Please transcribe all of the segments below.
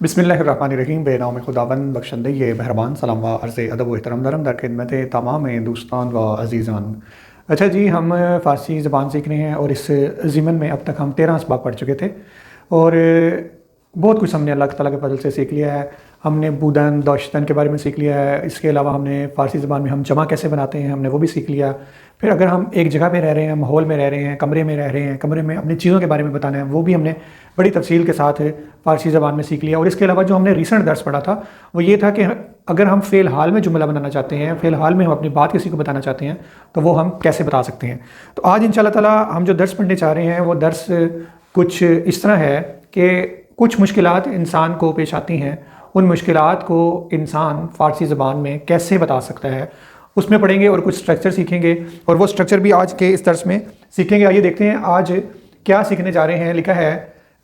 बिस्मिल्लाहिर्रहमानिर्रहीम बेनाम खुदाबंद बख्शंदे ये मेहरबान सलाम व अर्ज़ अदब व एहतराम दरम दर खिदमत तमाम दोस्तान व अज़ीज़ान। अच्छा जी, हम फ़ारसी ज़बान सीख रहे हैं और इस ज़िमन में अब तक हम 13 असबाब पढ़ चुके थे और बहुत कुछ हमने अल्लाह ताला के फजल से सीख लिया है। हमने बूदन दौशतन के बारे में सीख लिया है। इसके अलावा हमने फ़ारसी ज़बान में हम जमा कैसे बनाते हैं हमने वो भी सीख लिया। फिर अगर हम एक जगह पे रह रहे हैं, माहौल में रह रहे हैं, कमरे में रह रहे हैं, कमरे में अपनी चीज़ों के बारे में बताना है वो भी हमने बड़ी तफसील के साथ फ़ारसी ज़बान में सीख लिया। और इसके अलावा जो हमने रिसेंट दर्स पढ़ा था वो ये था कि अगर हम फ़ेल हाल में जुमला बनाना चाहते हैं, फ़ेल हाल में हम अपनी बात किसी को बताना चाहते हैं तो वो हम कैसे बता सकते हैं। तो आज इंशाअल्लाह ताला हम जो दर्स पढ़ने चाह रहे हैं वो दर्स कुछ इस तरह है कि कुछ मुश्किलात इंसान को पेश आती हैं, उन मुश्किलात को इंसान फ़ारसी ज़बान में कैसे बता सकता है उसमें पढ़ेंगे और कुछ स्ट्रक्चर सीखेंगे और वो स्ट्रक्चर भी आज के इस दर्स में सीखेंगे। आइए देखते हैं आज क्या सीखने जा रहे हैं। लिखा है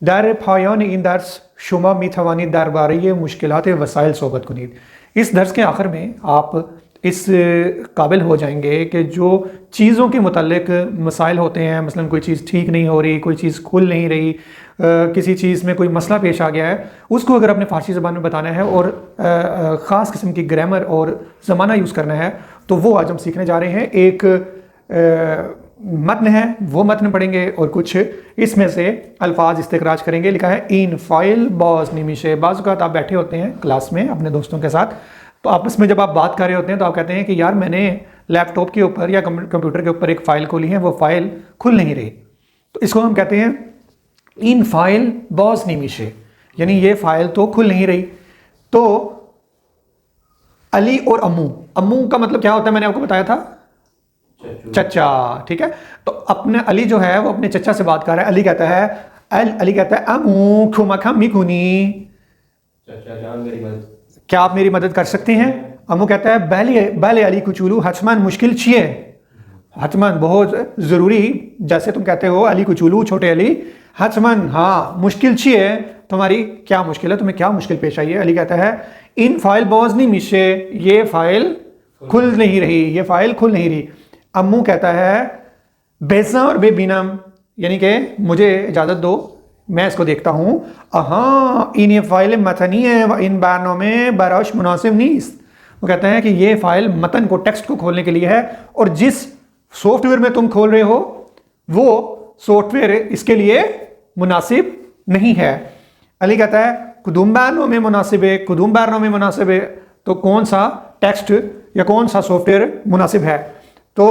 दर फायन इन दर्स शुमा मिथवानी दरबारी मुश्किलात वसाइल सोबत कुनीद। इस दर्स के आखिर में आप इस काबिल हो जाएंगे कि जो चीज़ों के मुतालिक मसाइल होते हैं, मसलन कोई चीज़ ठीक नहीं हो रही, कोई चीज़ खुल नहीं रही, किसी चीज़ में कोई मसला पेश आ गया है, उसको अगर अपने फ़ारसी ज़बान में बताना है और ख़ास किस्म की ग्रामर और ज़माना यूज़ करना है तो वो आज हम सीखने जा रहे हैं। एक मतन है वो मतन पढ़ेंगे और कुछ इसमें से अल्फाज इस्तिखराज करेंगे। लिखा है इन फाइल बॉस निमिशे। बाज़ औक़ात आप बैठे होते हैं क्लास में अपने दोस्तों के साथ, तो आपस में जब आप बात कर रहे होते हैं तो आप कहते हैं कि यार मैंने लैपटॉप के ऊपर या कंप्यूटर के ऊपर एक फ़ाइल खोली है, वो फ़ाइल खुल नहीं रही। तो इसको हम कहते हैं इन फाइल बॉस निमिशे, यानी ये फ़ाइल तो खुल नहीं रही। तो अली और अम्मू, अम्मू का मतलब क्या होता है मैंने आपको बताया था, चचा। ठीक है, तो अपने अली जो है वो अपने चचा से बात कर रहा है। अली कहता है अम्मू खुमा खमी खुनी, चचा जान मेरी मदद, क्या आप मेरी मदद कर सकते हैं। अम्मू कहता है बैले अली कुचूलू हचमान मुश्किल छिए, हचमान बहुत ज़रूरी, जैसे तुम कहते हो अली कुचूलू छोटे अली, हचमान हाँ मुश्किल छिए, तुम्हारी क्या मुश्किल है, तुम्हें क्या मुश्किल पेश आई है। अली कहता है इन फाइल बॉज नहीं मिशे, ये फाइल खुल नहीं रही, ये फाइल खुल नहीं रही। अम्मू कहता है बेजा और बेबीनम, यानी कि मुझे इजाज़त दो मैं इसको देखता हूँ। हाँ इन ये फ़ाइल मतनी है इन बानों में बरश मुनासिब नहीं। वो कहते हैं कि ये फ़ाइल मतन को, टेक्स्ट को खोलने के लिए है और जिस सॉफ्टवेयर में तुम खोल रहे हो वो सॉफ्टवेयर इसके लिए मुनासिब नहीं है। अली कहता है कुदुम बानों में मुनासिब है, कुदुम बानों में मुनासिब है, तो कौन सा टेक्स्ट या कौन सा सॉफ्टवेयर मुनासिब है। तो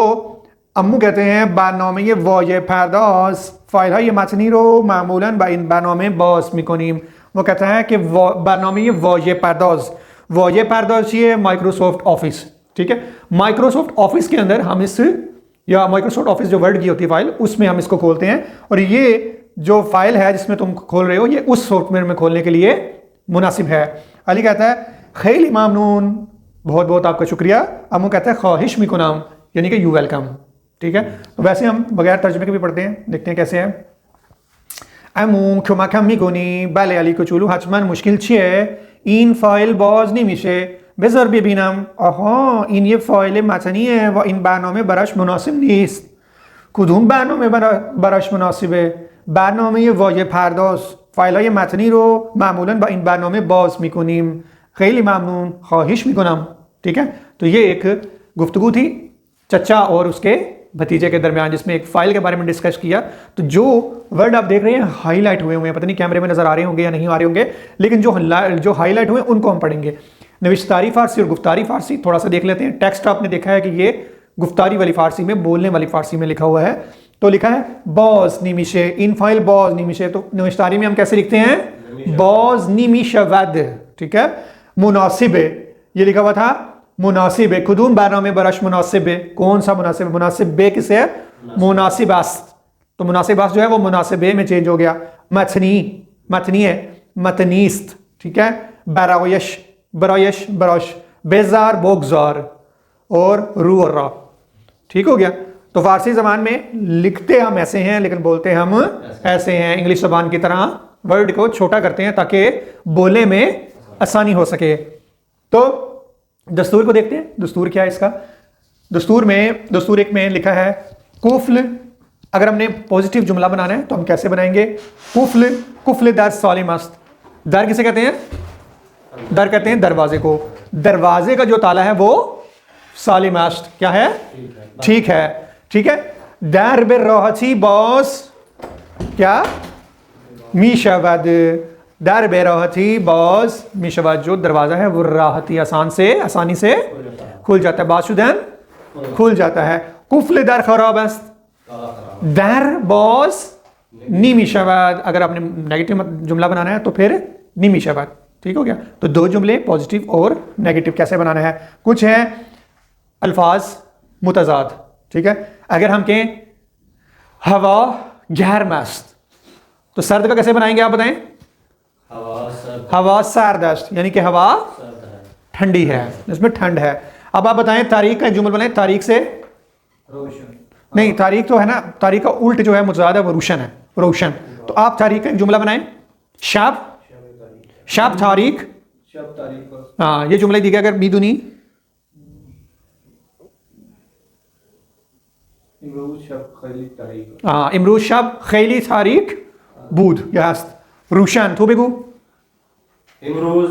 अम्मू कहते हैं बानों में ये वो ये फरदास फाइल है ये मचनी रो मामूलन इन बानों में बॉस मिकोनीम। वो कहता है कि बानों में ये वो ये पर्दास ये माइक्रोसॉफ्ट ऑफिस। ठीक है, माइक्रोसॉफ्ट ऑफिस के अंदर हम इस, या माइक्रोसॉफ्ट ऑफिस जो वर्ड की होती है फाइल, उसमें हम इसको खोलते हैं और ये जो फाइल है जिसमें तुम खोल रहे हो ये उस सॉफ्टवेयर में खोलने के लिए मुनासिब है। अली कहता है खैली मामनून, बहुत बहुत आपका शुक्रिया। अम्मू कहता है ख्वाहिश मिकुनाम, यानी कि यू वेलकम। ठीक है, तो वैसे हम बगैर तर्जुमे के भी पढ़ते हैं, देखते हैं कैसे है। अम्मू खुमा खमी कोनी बाले अली को चूलू हचमन मुश्किल छिए इन फाइल बॉज नहीं मिशे बेजर बेबीनम। अहाँ इन ये फाइल मचनी है व इन बानों में बरश मुनासिब नीस्त। कुदुम बानों में बरश मुनासिब है, बानों में ये वो ये फरदास फाइल ये मचनी रो मामूलन व इन बानों में बॉस मिकुनीम खैली मामनून ख्वाहिश मिकुनाम। ठीक है, तो ये एक गुफ्तगू थी चचा और उसके भतीजे के दरमियान जिसमें एक फ़ाइल के बारे में डिस्कस किया। तो जो वर्ड आप देख रहे हैं हाईलाइट हुए हैं, पता नहीं कैमरे में नज़र आ रहे होंगे या नहीं आ रहे होंगे, लेकिन जो हाईलाइट हुए उनको हम पढ़ेंगे। नविश्तारी फ़ारसी और गुफ्तारी फ़ारसी थोड़ा सा देख लेते हैं। टेक्स्ट आपने देखा है कि ये गुफ्तारी वाली फ़ारसी में, बोलने वाली फ़ारसी में लिखा हुआ है। तो लिखा है बॉज निमिशे इन फाइल बॉज निमिशे, तो नविश्तारी में हम कैसे लिखते हैं बॉज निमिशवद। ठीक है, मुनासिब ये लिखा हुआ था मुनासिब है, खुदूम बानों में बरश मुनासिब है, कौन सा मुनासिब, मुनासिब बे किसे है मुनासिबास्त, तो मुनासिबास्त जो है वो मुनासिब बे में चेंज हो गया। मथनी है मतनीस्त। ठीक है, बरायश बरायश बरश, बेजार बोगजार और रू और रा। ठीक हो गया। तो फारसी ज़बान में लिखते हम ऐसे हैं लेकिन बोलते हम ऐसे हैं। इंग्लिश ज़बान की तरह वर्ड को छोटा करते हैं ताकि बोलने में आसानी हो सके। तो दस्तूर को देखते हैं, दस्तूर क्या है इसका। दस्तूर एक में लिखा है कुफ्ल। अगर हमने पॉजिटिव जुमला बनाना है तो हम कैसे बनाएंगे, कुफ्ल कुफ्ल दर सालिमस्त, दर किसे कहते हैं? दर कहते हैं दरवाजे को। दरवाजे का जो ताला है वो सालिम अस्त क्या है? ठीक है, ठीक है। दर बे राहती बॉस क्या? मीशवद। दर बे राहती बॉस मीशवद, जो दरवाजा है वो राहती आसानी से खुल जाता है। बाशुदन खुल जाता है। कुफल दर खराब अस्त। दर बॉस नीमी शवाद। अगर आपने नेगेटिव जुमला बनाना है तो फिर नीमी शवाद। ठीक हो गया। तो दो जुमले पॉजिटिव और नेगेटिव कैसे बनाना है। कुछ है अल्फाज मुतजाद। ठीक है, अगर हम कहें हवा गैर मस्त तो सर्द का कैसे बनाएंगे आप बताएं? हवा सर्द अस्त, यानी कि हवा ठंडी है, इसमें ठंड है। अब आप बताएं तारीख का एक जुमला बनाएं। तारीख से नहीं, तारीख तो है ना, तारीख का उल्ट जो है मुतजाद है वो रोशन है, रोशन। तो आप तारीख का एक जुमला बनाएं। शब शब तारीख। हाँ, ये जुमला दिया अगर बीदुनी हाँ, इमरूज शब खैली तारीख बूद यास्त रोशन तो बेगू इमरोज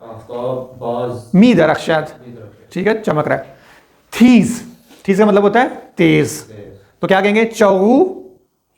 आफताब बाज मी दरख्शात। ठीक है, चमक रहा है। थीज, थीज का मतलब होता है तेज। तो क्या कहेंगे? चौगू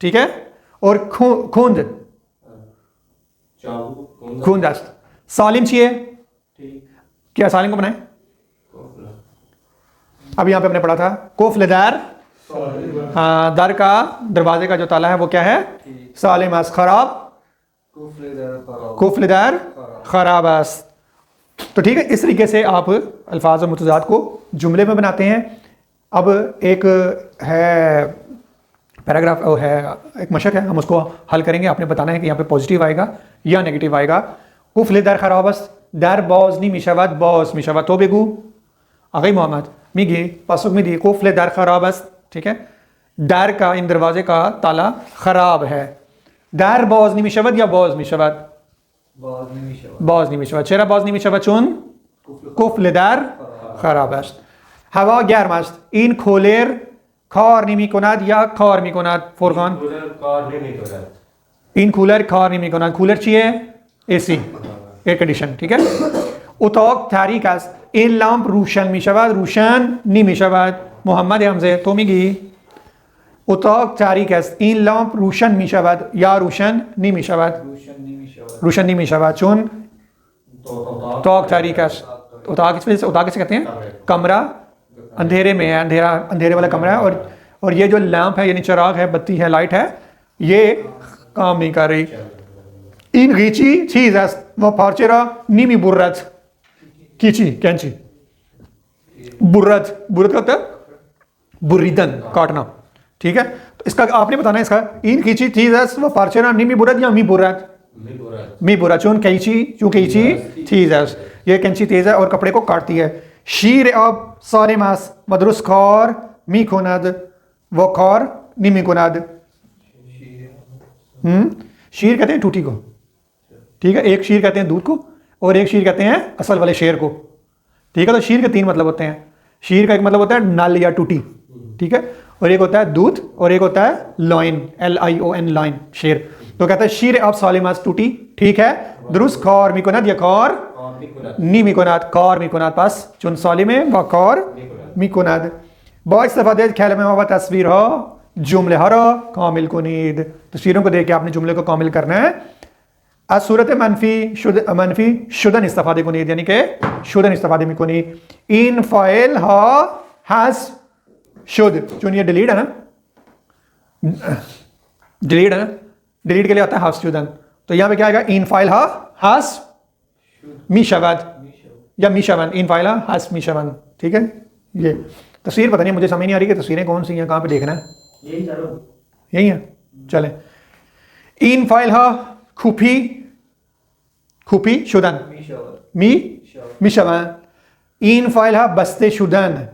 ठीक है, और खूंद चाहू खूंद अस्त। सालिम चाहिए, ठीक क्या सालिम को बनाए? कोफला अब यहाँ पे हमने पढ़ा था कोफलेदार। हाँ, दर का दरवाजे का जो ताला है वो क्या है? सालिम अस्त। खराब कोफलेदार खराब अस्त। तो ठीक है, इस तरीके से आप अल्फाज और मुतजाद को जुमले में बनाते हैं। अब एक है पैराग्राफ है, एक मशक है, हम उसको हल करेंगे। आपने बताना है कि यहाँ पे पॉजिटिव आएगा या नेगेटिव आएगा। कुफले दर खराबस दर बॉजनी मिशावत बॉस मिशावत तो बेगू आगे मोहम्मद मिगी पासुक में दी कुफले दर खराबस। ठीक है, दर का इन दरवाजे का ताला खराब है। दर बॉजनी मिशावत या बॉज मिशावत? बॉज निमिशवत। चेहरा बॉज निमिशवत चुन कुफले दर खराबस। हवा गैर मस्त इन खोलेर खार निमी कोनाद या खार मी कोनाद फुरकान। कार नहीं तो इन कूलर खार निमी कोनाद। कूलर चाहिए एसी, एयर कंडीशन। ठीक है, उतोक तारीख अस्त इन लैंप रोशन मिशवत रोशन नी मिशवत। मोहम्मद हमजे तो मिगी उतोक तारीख अस्त इन लैंप रोशन मिशवत या रोशन नी मिशवत। रोशन नी मिशवत चुन तोक तारीख अस्त। उताक किसे कहते हैं? कमरा अंधेरे में है, अंधेरा अंधेरे वाला कमरा है। और ये जो लैंप है यानी चिराग है, बत्ती है, लाइट है, ये काम नहीं कर रही। इन गीची चीज वो फार्चेरा नीमी बुर्रत कीची कैंची बुर्रत बुर्रत का होता है बुरीदन काटना। ठीक है, तो इसका आपने बताना है इसका इन कीची चीज वो फार्चेरा नीमी बुर्रत या मी बुर्रत? मी बुरा चून कैची चूं कैची चीज है, ये कैंची तेज है और कपड़े को काटती है। शीर अब सारे मास मदरुस खौर मी कोनाद वो खौर नीमी कोनाद। शीर कहते हैं टूटी को। ठीक है, एक शीर कहते हैं दूध को और एक शीर कहते हैं असल वाले शेर को। ठीक है, तो शीर के तीन मतलब होते हैं। शीर का एक मतलब होता है नल या टूटी। ठीक है, और एक होता है दूध और एक होता है लॉइन LION लाइन शेर। तो कहता है शीर अब सालिमास टूटी। ठीक है, दुरुस्त खौर मिकोनाद या खौर नी मिकोनाद खौर मिकोनाद पास चुन साली में व खौर मिकोनाद। बहुत इस्तेफादे ख्याल में वह तस्वीर हो जुमले हरो कामिल को नींद। तस्वीरों को देख के आपने जुमले को कामिल करना है। आज सूरत मनफी शुदन इस्तेफादे को नींद, यानी कि शुदन इस्तेफादे में को नींद। इन फाइल हा हैज शुद चुन ये डिलीट है ना, डिलीट है ना, डिलीट के लिए आता है हास शुदन। तो यहाँ पे क्या आएगा? इन फाइल हा हास मीशावत या मीशावन। इन फाइल हा हास मीशावन। ठीक है, ये तस्वीर पता नहीं मुझे समझ नहीं आ रही कि तस्वीरें कौन सी हैं, कहाँ पे देखना है? यही है, चले। इन फाइल हा खुफी खुफी शुदन मी मिशावन। इन फाइल हा बस्ते शुदन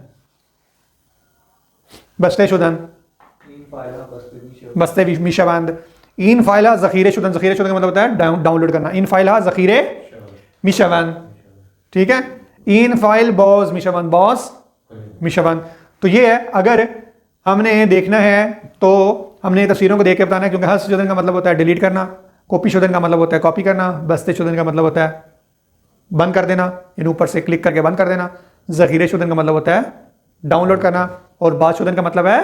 बस्ते शुदन बस्ते मिशावंद। इन फाइल हा जखीरे शुदन, जखीरे शुदन का मतलब होता है डाउनलोड करना। इन फाइल हा जखीरे मिशावन। ठीक है, इन फाइल बॉस मिशावन बॉस मिशावन। तो ये है, अगर हमने देखना है तो हमने तस्वीरों को देख के बताना है, क्योंकि हस्त शोधन का मतलब होता है डिलीट करना, कॉपी शोधन का मतलब होता है कॉपी करना, बस्ते शोधन का मतलब होता है बंद कर देना, इन ऊपर से क्लिक करके बंद कर देना, जखीरे शोधन का मतलब होता है डाउनलोड करना, और बाद शोधन का मतलब है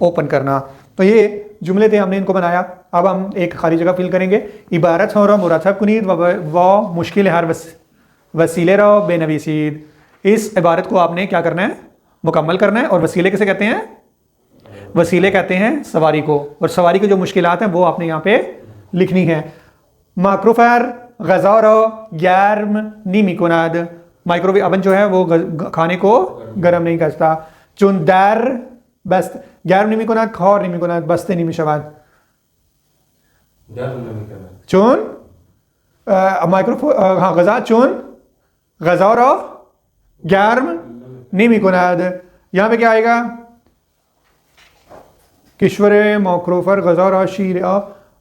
ओपन करना। तो ये जुमले थे, हमने इनको बनाया। अब हम एक खाली जगह फिल करेंगे। इबारत हो रहा मुराथब कुनीद व मुश्किल हर वसीले रहो बेनवीसीद। इस इबारत को आपने क्या करना है, मुकम्मल करना है। और वसीले किसे कहते हैं, वसीले कहते हैं सवारी को, और सवारी की जो मुश्किलात हैं वो आपने यहाँ पे लिखनी है। माइक्रोफायर गज़ारो गर्म नीमी कुनाद, माइक्रोवेव अवन जो है वो खाने को गर्म नहीं करता। चुनदार बस्त गर्म नीमी कुनाद खौर नीमी कुनाद बस्ते नीमी शवाद। चुन माइक्रोफो हाँ गज़ा चुन गज़ारो गर्म नीमी कुनाद। यहाँ पे क्या आएगा, किश्वर मोक्रोफर गज़ार शीर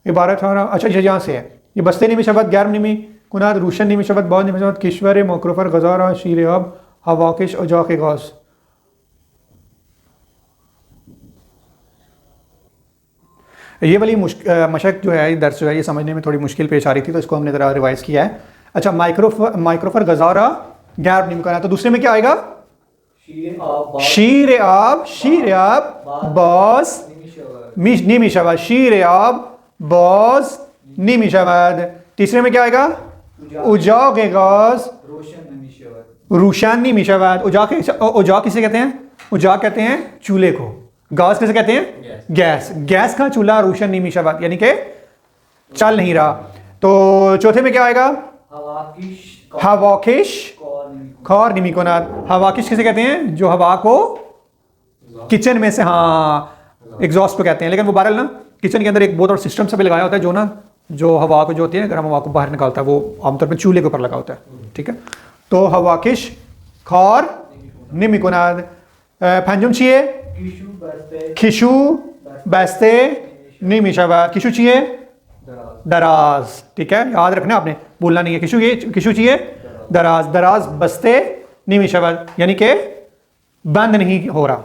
इबारत हो रहा। अच्छा यहाँ से है ये बस्ते निमी शब्द गर्म निमी कुनाद रोशन निमी शब्द बहुत निमी शब्द किश्वर मोक्रोफर गज़ार शीर अब हवाकिश उजाक गौस। ये वाली मशक जो है दर्स जो है ये समझने में थोड़ी मुश्किल पेश आ रही थी, तो इसको हमने ज़रा रिवाइज किया है। अच्छा माइक्रोफर गज़ारा गर्म निमी कुनाद, तो दूसरे में क्या आएगा, शीर आब बॉस नीमी शवाद, शीर आब बॉस नीमी शवाद। तीसरे में क्या आएगा, उजाक गौस रोशन नीमी शवाद। उजाक किसे कहते हैं, उजाक कहते हैं चूल्हे को, गैस किसे कहते हैं, गैस, गैस का चूल्हा रोशन नीमी शवाद, यानी कि चल नहीं रहा। तो चौथे में क्या आएगा, हवाकिश खौर निमी कुनाद। हवाकिश किसे कहते हैं, जो हवा को किचन में से हाँ एग्जॉस्ट पे कहते हैं, लेकिन वो बहरहाल ना किचन के अंदर एक बहुत बड़ा सिस्टम से भी लगाया होता है जो ना जो हवा को जो होती है गर्म हवा को बाहर निकालता है, वो आमतौर पर चूल्हे के ऊपर लगा होता है। ठीक है, तो हवाकिश खौर निमी कुनाद। पंजुम चाहिए खिशु बस्ते निमी शवाद, खिशु चाहिए दराज। ठीक है, याद रखना आपने, भूलना नहीं है। खिशु चाहिए दराज, दराज बस्ते निमी शवाद, यानी कि बंद नहीं हो रहा।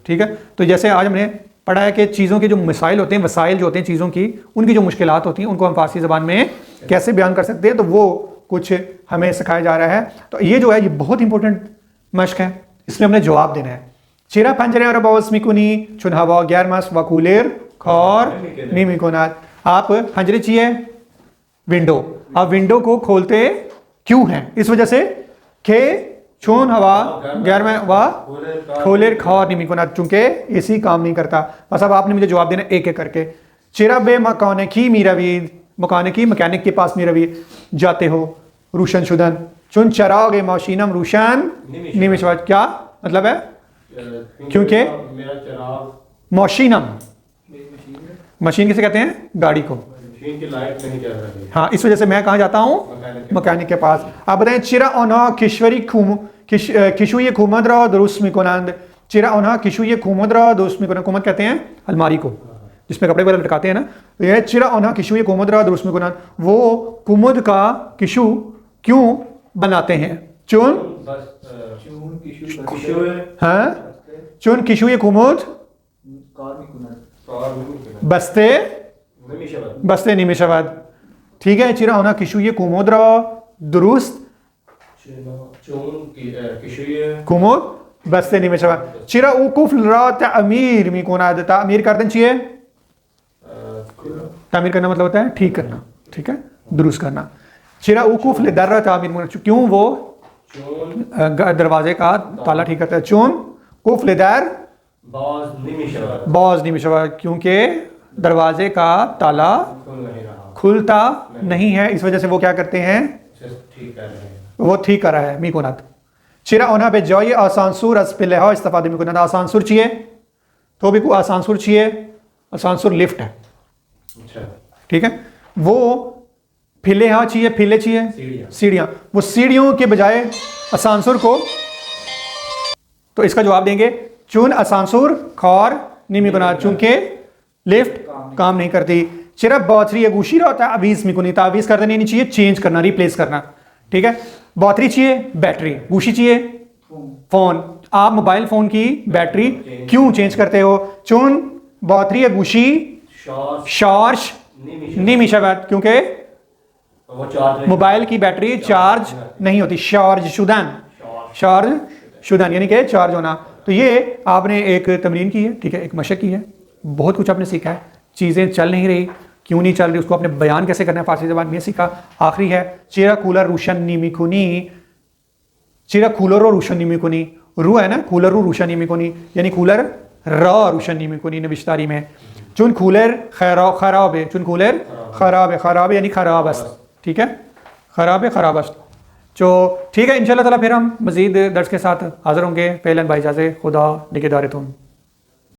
ठीक है, तो जैसे आज हमने पढ़ा है कि चीज़ों के जो मिसाइल होते हैं, वसाइल जो होते हैं चीज़ों की, उनकी जो मुश्किलात होती हैं उनको हम फारसी ज़बान में कैसे बयान कर सकते हैं, तो वो कुछ हमें सिखाया जा रहा है। तो ये जो है ये बहुत इंपॉर्टेंट मश्क है, इसमें हमने जवाब देना है। चिरा पंजरे और बॉसमिकुनी चुन हवा ग्यारमास वकूलेर खौर नीमी कुनाद। आप पंजरे चाहिए विंडो, आप विंडो को खोलते क्यों हैं, इस वजह से के चुन हवा गैर में वाह खोलेर खौर निमी कुनाद, चूंकि एसी काम नहीं करता। बस अब आपने मुझे जवाब देना एक एक करके। चिरा बे मकानिकी मीरावीद, मकानिकी मैकेनिक के पास मीरावीद जाते हो। रोशन शुदन चुन चराग मशीनम रोशन निमी शवाद, क्या मतलब है, क्योंकि मशीनम मशीन किसे कहते हैं, गाड़ी को, की लाइट नहीं चल रही। हाँ इस वजह से मैं कहाँ जाता हूँ, मैकेनिक के पास। आप बताएं चिरा ओना किश्वरी खिशु ये खुमद रहा दुरुस्त मिकोनंद। चिरा ओना खिशु ये खुमद रहा दुरुस्त मिकोनंद, कुमद कहते हैं अलमारी को जिसमें कपड़े वगैरह लटकाते हैं ना, तो यह चिरा ओना खिशु ये खुमद रहा दुरुस्त मिकोनंद, वो कुमुद का किशु क्यों बनाते हैं। चुन हाँ चुन किशु ये कुमुद बस्ते बस्ते निमी शवाद। ठीक है, चिरा होना किशु ये कुमुद रहा दुरुस्त कुमुद बस्ते निमी शवाद। चिरा उकुफ रहा तामीर मी कुनाद, तामीर करना चाहिए, तामीर करना मतलब होता है ठीक करना, ठीक है, दुरुस्त करना। चिरा उकुफ ले दर्रा तामीर, क्यों वो दरवाजे का ताला ठीक करता है। चुन कुफ ले दर बॉज निमी शवाद, क्योंकि दरवाजे का ताला खुलता नहीं है, इस वजह से वो क्या करते हैं, वो ठीक कर रहा है मीकोनात। चिरा ओना पे जो ये आसानसुर अस्पिले हो इस्तेफादे मीकोनात, आसानसुर चाहिए तो भी को आसानसुर चाहिए, आसानसुर लिफ्ट है, ठीक है, वो फिले हाँ चाहिए, फिले चाहिए सीढ़ियाँ, वो सीढ़ियों के बजाय आसानसुर को, तो इसका जवाब देंगे चुन आसानसुर खौर निमी कुनात, चूंकि लिफ्ट काम नहीं करती। चिरब बौथरी अगूशी रहता है अवीज मिकुनी, तावीज कर देनी नहीं चाहिए, चेंज करना, रिप्लेस करना, ठीक है। बौथरी चाहिए बैटरी, गूशी चाहिए फोन। आप मोबाइल फोन की बैटरी क्यों चेंज करते हो, चुन बॉतरी गुशी शॉर्ट शॉर्श नहीं मिशावत, क्योंकि वो चार्ज मोबाइल की बैटरी चार्ज नहीं होती। शॉर्ज शुदन, शॉर्ज शुदन यानी कि चार्ज होना। तो ये आपने एक तमरीन की है, ठीक है, एक मशक की है, बहुत कुछ आपने सीखा है। चीज़ें चल नहीं रही, क्यों नहीं चल रही, उसको आपने बयान कैसे करना है फारसी ज़बान में सीखा। आखिरी है चेरा कूलर रोशन नीमिकुनी, चेरा कूलर और रोशन नीमिकुनी, रू है ना, कूलर रू रोशन नीमिकुनी यानी कूलर र रोशन नीमिकुनी नविश्तारी में। चुन कूलर खराब है, चुन कूलर खराब है यानी खराब अस्त, ठीक है, खराब है खराब अस्त। तो ठीक है, इंशाल्लाह ताला फिर हम मज़ीद दर्स के साथ हाज़िर होंगे। फ़ेलन भाई इजाज़त, खुदा निगहदार तुम।